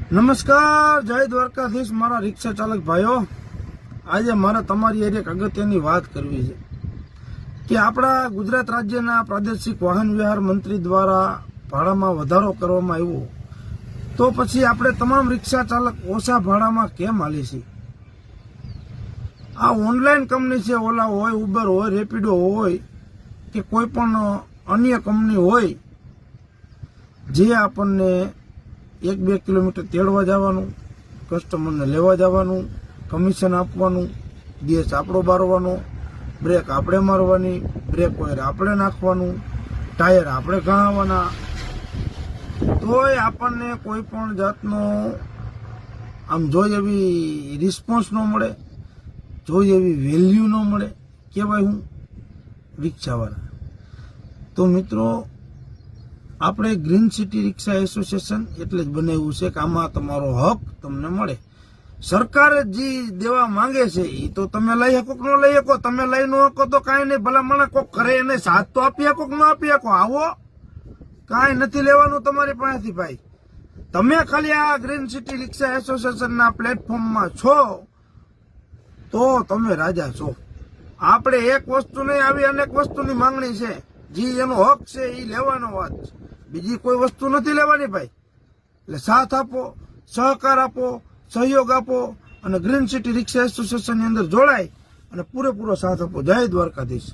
નમસ્કાર, જય દ્વારકાધીશ મારા રિક્ષા ચાલક ભાઈઓ। આજે મારે તમારી એક અગત્યની વાત કરવી છે કે આપણા ગુજરાત રાજ્યના પ્રાદેશિક વાહન વ્યવહાર મંત્રી દ્વારા ભાડામાં વધારો કરવામાં આવ્યો, તો પછી આપણે તમામ રિક્ષા ચાલક ઓછા ભાડામાં કેમ હાલી છીએ? આ ઓનલાઈન કંપની છે, ઓલા હોય, ઉબર હોય, રેપિડો હોય કે કોઈ પણ અન્ય કંપની હોય, જે આપણને 1-2 કિલોમીટર તેડવા જવાનું, કસ્ટમરને લેવા જવાનું, કમિશન આપવાનું, ગેસ આપણો બારવાનો, બ્રેક આપણે મારવાની, બ્રેક ઓઇલ આપણે નાખવાનું, ટાયર આપણે ઘણાવવાના, તોય આપણને કોઈ પણ જાતનો આમ જોઈએ એવી રિસ્પોન્સ ન મળે, જોઈએ એવી વેલ્યુ ન મળે, કહેવાય હું રિક્ષાવાળા। તો મિત્રો, આપણે ગ્રીન સિટી રિક્ષા એસોસિએશન એટલે જ બનાવ્યું છે કે આમાં તમારો હક તમને મળે। સરકારે જે દેવા માંગે છે એ તો તમે લઈ શકો કે ન લઈ શકો, તમે લઈ ન શકો તો કાંઈ નહીં, ભલા મને કોક કરે એને સાથ તો આપી શકો કે ન આપી શકો, આવો કાંઈ નથી લેવાનું તમારી પાસેથી ભાઈ। તમે ખાલી આ ગ્રીન સિટી રિક્ષા એસોસિએશનના પ્લેટફોર્મમાં છો તો તમે રાજા છો। આપણે એક વસ્તુ નહીં, આવી અનેક વસ્તુની માંગણી છે, જે એનો હક છે એ લેવાનો વાત છે, બીજી કોઈ વસ્તુ નથી લેવાની ભાઈ। એટલે સાથ આપો, સહકાર આપો, સહયોગ આપો અને ગ્રીન સિટી રિક્ષા એસોસિએશનની અંદર જોડાય અને પૂરેપૂરો સાથ આપો। જય દ્વારકાધીશ।